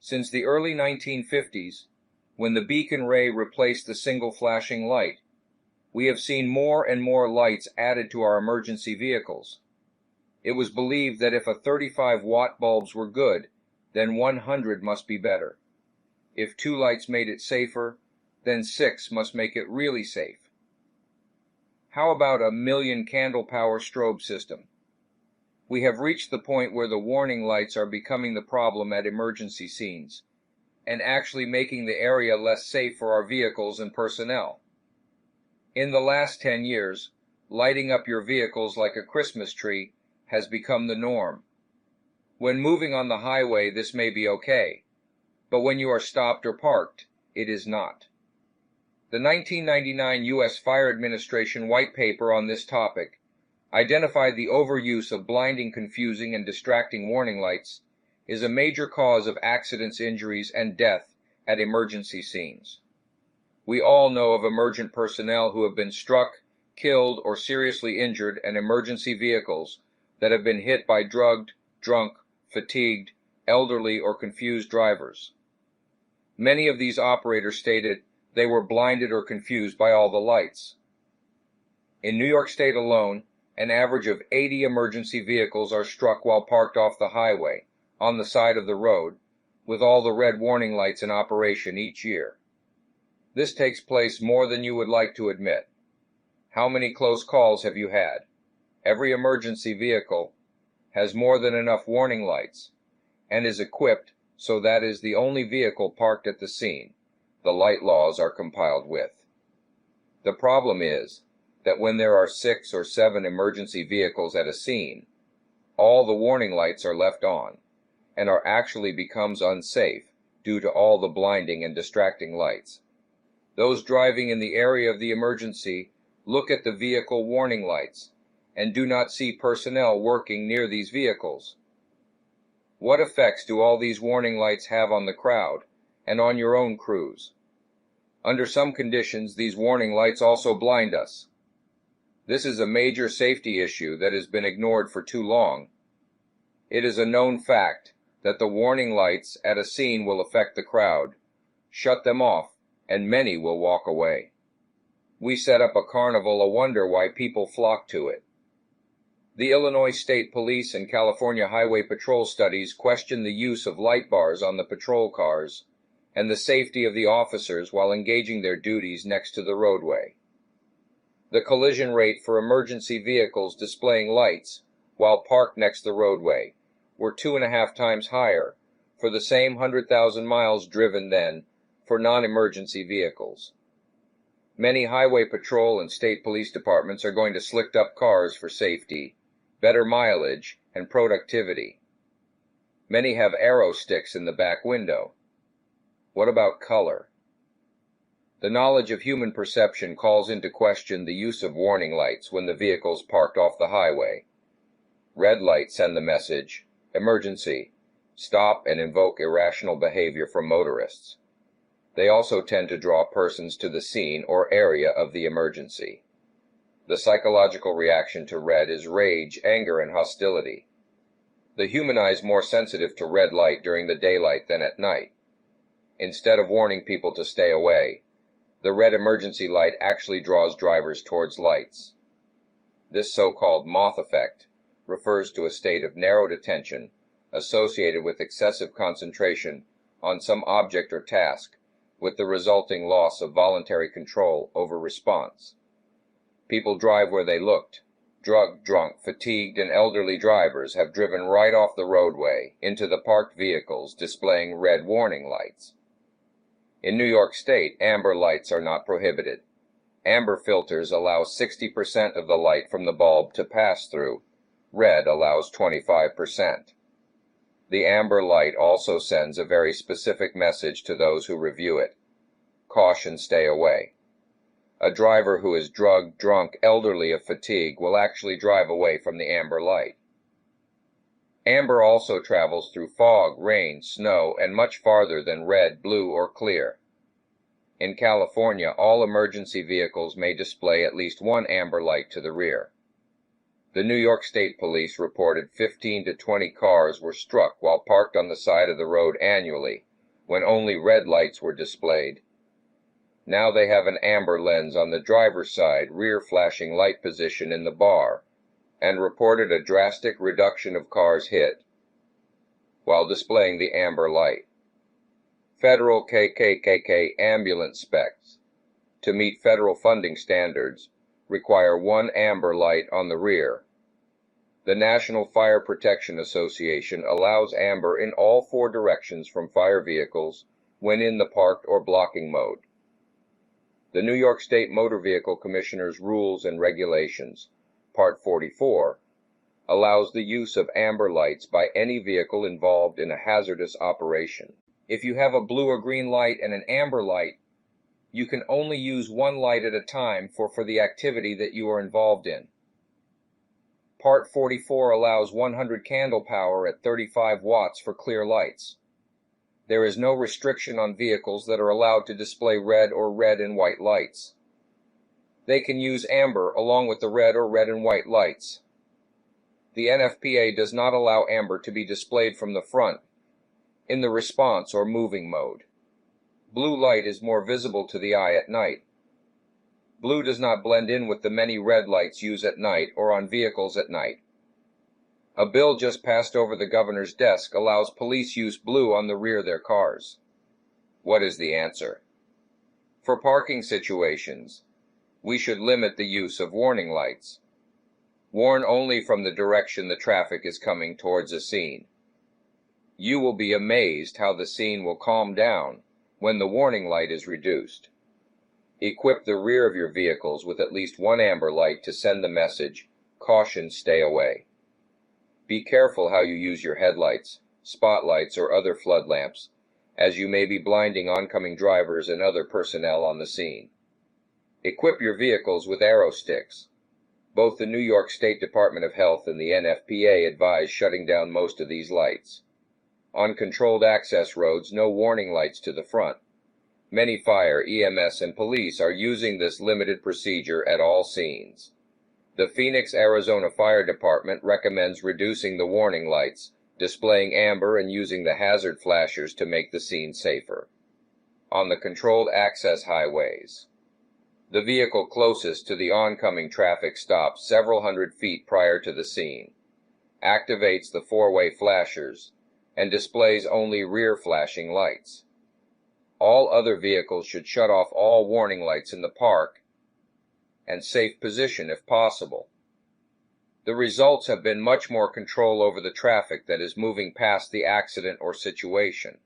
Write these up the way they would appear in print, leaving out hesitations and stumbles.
Since the early 1950s, when the beacon ray replaced the single flashing light, we have seen more and more lights added to our emergency vehicles. It was believed that if a 35-watt bulbs were good, then 100 must be better. If 2 lights made it safer, then 6 must make it really safe. How about a 1,000,000 candlepower strobe system? We have reached the point where the warning lights are becoming the problem at emergency scenes, and actually making the area less safe for our vehicles and personnel. In the last 10 years, lighting up your vehicles like a Christmas tree has become the norm. When moving on the highway, this may be okay, but when you are stopped or parked, it is not. The 1999 U.S. Fire Administration white paper on this topic identified the overuse of blinding, confusing, and distracting warning lights is a major cause of accidents, injuries, and death at emergency scenes. We all know of emergent personnel who have been struck, killed, or seriously injured in emergency vehicles that have been hit by drugged, drunk, fatigued, elderly, or confused drivers. Many of these operators stated they were blinded or confused by all the lights. In New York State alone, an average of 80 emergency vehicles are struck while parked off the highway, on the side of the road, with all the red warning lights in operation each year. This takes place more than you would like to admit. How many close calls have you had? Every emergency vehicle has more than enough warning lights, and is equipped so that is the only vehicle parked at the scene the light laws are compiled with. The problem is that when there are 6 or 7 emergency vehicles at a scene, all the warning lights are left on, and actually becomes unsafe due to all the blinding and distracting lights. Those driving in the area of the emergency look at the vehicle warning lights and do not see personnel working near these vehicles. What effects do all these warning lights have on the crowd and on your own crews? Under some conditions, these warning lights also blind us. This is a major safety issue that has been ignored for too long. It is a known fact that the warning lights at a scene will affect the crowd, shut them off, and many will walk away. We set up a carnival a wonder why people flock to it. The Illinois State Police and California Highway Patrol studies question the use of light bars on the patrol cars and the safety of the officers while engaging their duties next to the roadway. The collision rate for emergency vehicles displaying lights while parked next to the roadway were 2.5 times higher for the same 100,000 miles driven than for non-emergency vehicles. Many highway patrol and state police departments are going to slicked up cars for safety, better mileage, and productivity. Many have arrow sticks in the back window. What about color? The knowledge of human perception calls into question the use of warning lights when the vehicle's parked off the highway. Red lights send the message, emergency, stop, and invoke irrational behavior from motorists. They also tend to draw persons to the scene or area of the emergency. The psychological reaction to red is rage, anger, and hostility. The human eye is more sensitive to red light during the daylight than at night. Instead of warning people to stay away, the red emergency light actually draws drivers towards lights. This so-called moth effect refers to a state of narrowed attention associated with excessive concentration on some object or task, with the resulting loss of voluntary control over response. People drive where they looked. Drugged, drunk, fatigued, and elderly drivers have driven right off the roadway into the parked vehicles displaying red warning lights. In New York State, amber lights are not prohibited. Amber filters allow 60% of the light from the bulb to pass through. Red allows 25%. The amber light also sends a very specific message to those who review it. Caution, stay away. A driver who is drugged, drunk, elderly, of fatigue will actually drive away from the amber light. Amber also travels through fog, rain, snow, and much farther than red, blue, or clear. In California, all emergency vehicles may display at least one amber light to the rear. The New York State Police reported 15 to 20 cars were struck while parked on the side of the road annually when only red lights were displayed. Now they have an amber lens on the driver's side rear flashing light position in the bar, and reported a drastic reduction of cars hit while displaying the amber light. Federal KKKK ambulance specs, to meet federal funding standards, require one amber light on the rear. The National Fire Protection Association allows amber in all 4 directions from fire vehicles when in the parked or blocking mode. The New York State Motor Vehicle Commissioner's Rules and Regulations, Part 44, allows the use of amber lights by any vehicle involved in a hazardous operation. If you have a blue or green light and an amber light, you can only use one light at a time for the activity that you are involved in. Part 44 allows 100 candle power at 35 watts for clear lights. There is no restriction on vehicles that are allowed to display red or red and white lights. They can use amber along with the red or red and white lights. The NFPA does not allow amber to be displayed from the front in the response or moving mode. Blue light is more visible to the eye at night. Blue does not blend in with the many red lights used at night or on vehicles at night. A bill just passed over the governor's desk allows police use blue on the rear of their cars. What is the answer? For parking situations, we should limit the use of warning lights. Warn only from the direction the traffic is coming towards a scene. You will be amazed how the scene will calm down when the warning light is reduced. Equip the rear of your vehicles with at least one amber light to send the message, "Caution, stay away." Be careful how you use your headlights, spotlights, or other flood lamps, as you may be blinding oncoming drivers and other personnel on the scene. Equip your vehicles with arrow sticks. Both the New York State Department of Health and the NFPA advise shutting down most of these lights. On controlled access roads, no warning lights to the front. Many fire, EMS, and police are using this limited procedure at all scenes. The Phoenix, Arizona Fire Department recommends reducing the warning lights, displaying amber, and using the hazard flashers to make the scene safer. On the controlled access highways, the vehicle closest to the oncoming traffic stops several hundred feet prior to the scene, activates the 4-way flashers, and displays only rear flashing lights. All other vehicles should shut off all warning lights in the park and safe position if possible. The results have been much more control over the traffic that is moving past the accident or situation.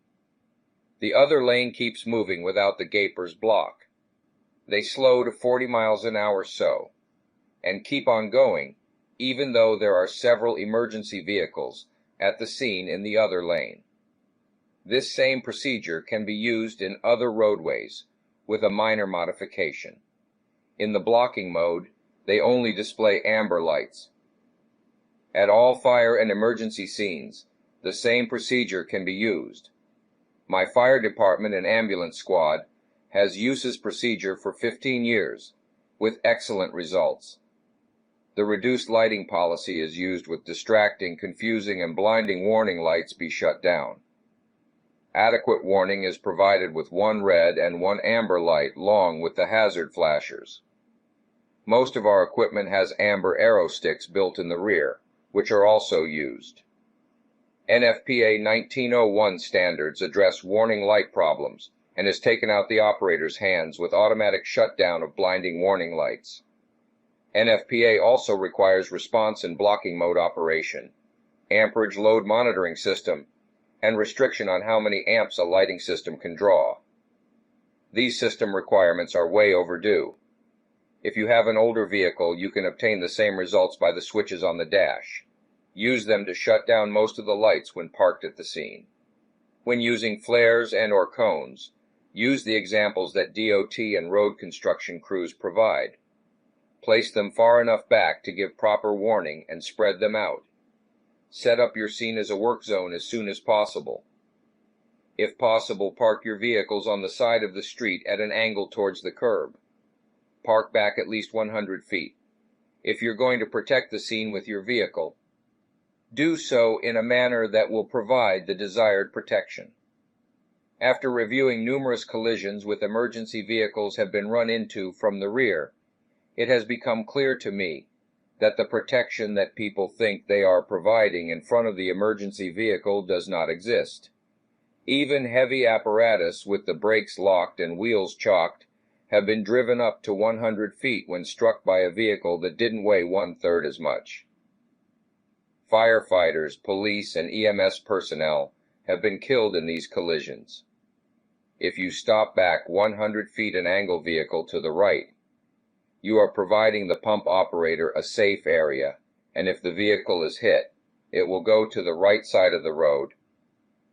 The other lane keeps moving without the gapers block. They slow to 40 miles an hour and keep on going, even though there are several emergency vehicles at the scene in the other lane. This same procedure can be used in other roadways with a minor modification. In the blocking mode, they only display amber lights. At all fire and emergency scenes, the same procedure can be used. My fire department and ambulance squad has used this procedure for 15 years, with excellent results. The reduced lighting policy is used with distracting, confusing, and blinding warning lights be shut down. Adequate warning is provided with one red and one amber light along with the hazard flashers. Most of our equipment has amber arrow sticks built in the rear, which are also used. NFPA 1901 standards address warning light problems and has taken out the operator's hands with automatic shutdown of blinding warning lights. NFPA also requires response and blocking mode operation, amperage load monitoring system, and restriction on how many amps a lighting system can draw. These system requirements are way overdue. If you have an older vehicle, you can obtain the same results by the switches on the dash. Use them to shut down most of the lights when parked at the scene. When using flares and/or cones, use the examples that DOT and road construction crews provide. Place them far enough back to give proper warning and spread them out. Set up your scene as a work zone as soon as possible. If possible, park your vehicles on the side of the street at an angle towards the curb. Park back at least 100 feet. If you're going to protect the scene with your vehicle, do so in a manner that will provide the desired protection. After reviewing numerous collisions with emergency vehicles have been run into from the rear, it has become clear to me that the protection that people think they are providing in front of the emergency vehicle does not exist. Even heavy apparatus with the brakes locked and wheels chalked have been driven up to 100 feet when struck by a vehicle that didn't weigh 1/3 as much. Firefighters, police, and EMS personnel have been killed in these collisions. If you stop back 100 feet an angle vehicle to the right, you are providing the pump operator a safe area, and if the vehicle is hit, it will go to the right side of the road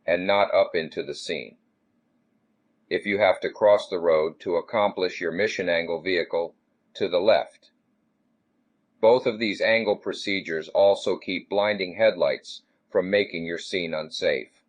and not up into the scene. If you have to cross the road to accomplish your mission angle vehicle, to the left. Both of these angle procedures also keep blinding headlights from making your scene unsafe.